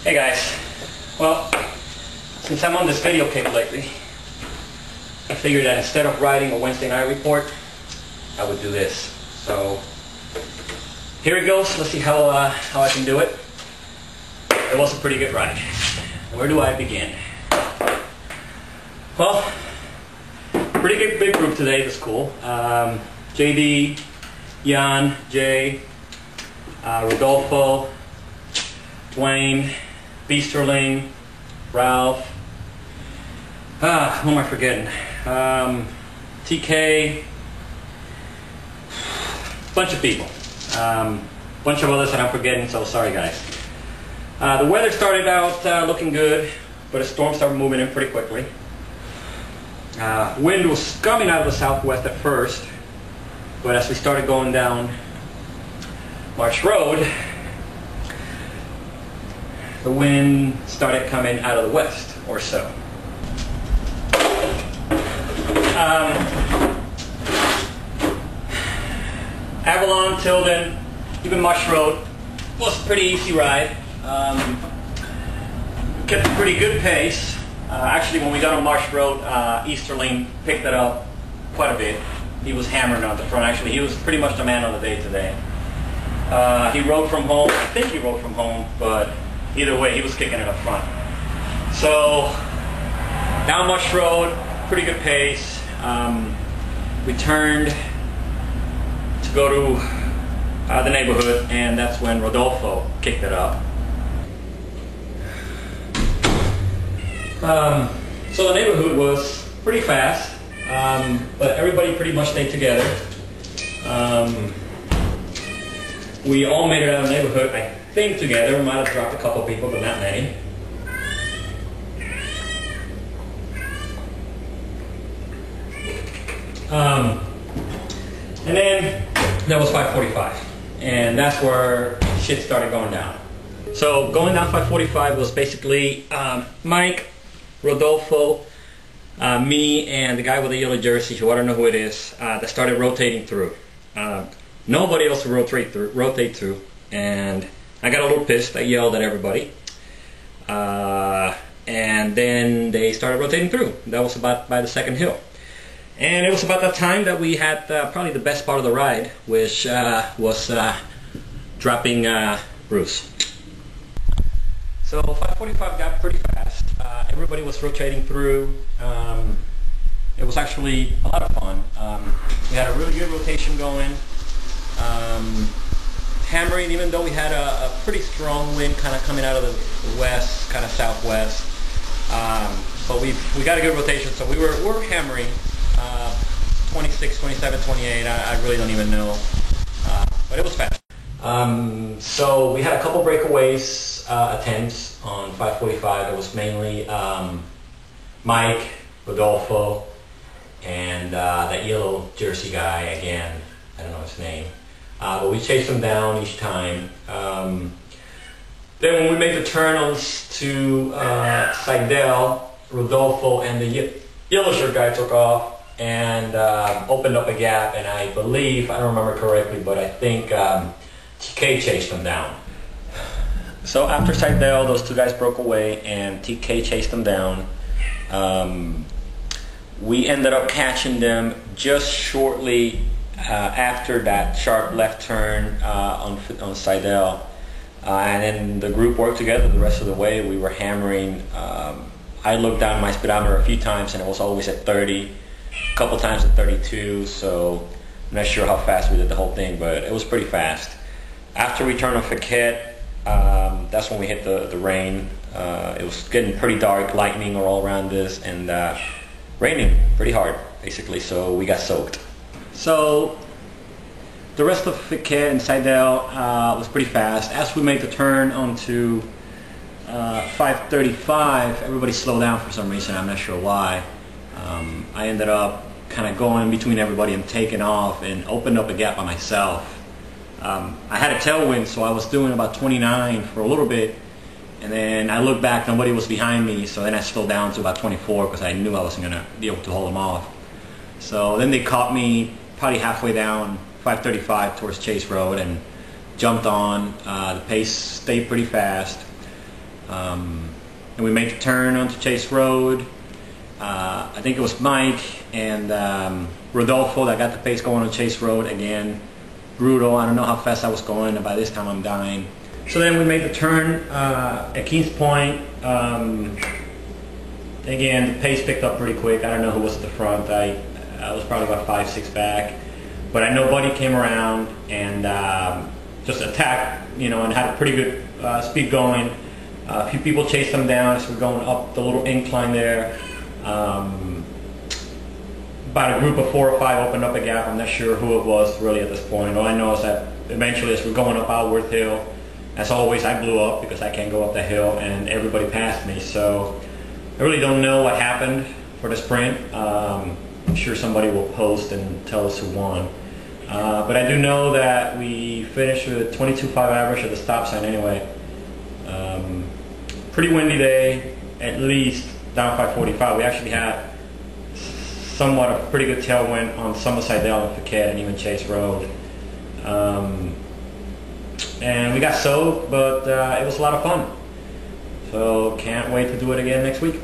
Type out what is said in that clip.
Hey guys, well, since I'm on this video kick lately, I figured that instead of writing a Wednesday night report, I would do this. So here it goes. Let's see how I can do it. It was a pretty good ride. Where do I begin? Well, pretty good big group today. That's cool. JD, Jan, Jay, Rodolfo, Dwayne, Beasterling, Ralph. Who am I forgetting? TK. Bunch of people. Bunch of others that I'm forgetting, so sorry guys. The weather started out looking good, but a storm started moving in pretty quickly. Wind was coming out of the southwest at first, but as we started going down Marsh Road, the wind started coming out of the west, or so. Avalon, Tilden, even Marsh Road was a pretty easy ride. Kept a pretty good pace. Actually, when we got on Marsh Road, Easterling picked it up quite a bit. He was hammering on the front. Actually, he was pretty much the man of the day today. He rode from home. I think he rode from home, but either way, he was kicking it up front. So, down Marsh Road, pretty good pace. We turned to go to the neighborhood, and that's when Rodolfo kicked it up. So the neighborhood was pretty fast, but everybody pretty much stayed together. We all made it out of the neighborhood, I think, together. We might have dropped a couple people, but not many. And then that was 545, and that's where shit started going down. So going down 545 was basically Mike, Rodolfo, me, and the guy with the yellow jersey, who I don't know who it is, that started rotating through. Nobody else would rotate through, and I got a little pissed. I yelled at everybody, and then they started rotating through. That was about by the second hill. And it was about that time that we had probably the best part of the ride, which was dropping Bruce. So 545 got pretty fast. Everybody was rotating through. It was actually a lot of fun. We had a really good rotation going. Hammering, even though we had a pretty strong wind kind of coming out of the west, kind of southwest. But we got a good rotation, so we were hammering. 26, 27, 28, I really don't even know, but it was fast. So we had a couple breakaways attempts on 545. It was mainly Mike, Rodolfo, and that yellow jersey guy again. I don't know his name, but we chased him down each time. Then when we made the turn on to Seidel, Rodolfo and the yellow shirt guy took off and opened up a gap, and I believe, I don't remember correctly, but I think TK chased them down. So after Seidel, those two guys broke away and TK chased them down. We ended up catching them just shortly after that sharp left turn on Seidel. And then the group worked together the rest of the way. We were hammering. I looked down my speedometer a few times and it was always at 30. A couple times at 32, so I'm not sure how fast we did the whole thing, but it was pretty fast. After we turned on Fouquet, that's when we hit the rain. It was getting pretty dark, lightning all around us, and raining pretty hard, basically, so we got soaked. So the rest of Fouquet and Seidel was pretty fast. As we made the turn onto 535, everybody slowed down for some reason, I'm not sure why. I ended up kind of going between everybody and taking off and opened up a gap by myself. I had a tailwind, so I was doing about 29 for a little bit, and then I looked back, nobody was behind me, so then I slowed down to about 24 because I knew I wasn't going to be able to hold them off. So then they caught me probably halfway down 535 towards Chase Road and jumped on. The pace stayed pretty fast. And we made the turn onto Chase Road. I think it was Mike and Rodolfo that got the pace going on Chase Road again. Brutal. I don't know how fast I was going, and by this time I'm dying. So then we made the turn at Kings Point. Again, the pace picked up pretty quick. I don't know who was at the front. I was probably about 5-6 back. But I know Buddy came around and just attacked, you know, and had a pretty good speed going. A few people chased them down as we're going up the little incline there. About a group of 4 or 5 opened up a gap. I'm not sure who it was really at this point. All I know is that eventually as we're going up Alworth Hill, as always I blew up because I can't go up the hill and everybody passed me. So I really don't know what happened for the sprint. I'm sure somebody will post and tell us who won. But I do know that we finished with 22.5 average at the stop sign anyway. Pretty windy day, at least down 545. We actually had somewhat of a pretty good tailwind on Summerside Dale and Phuket and even Chase Road. And we got soaked, but it was a lot of fun. So can't wait to do it again next week.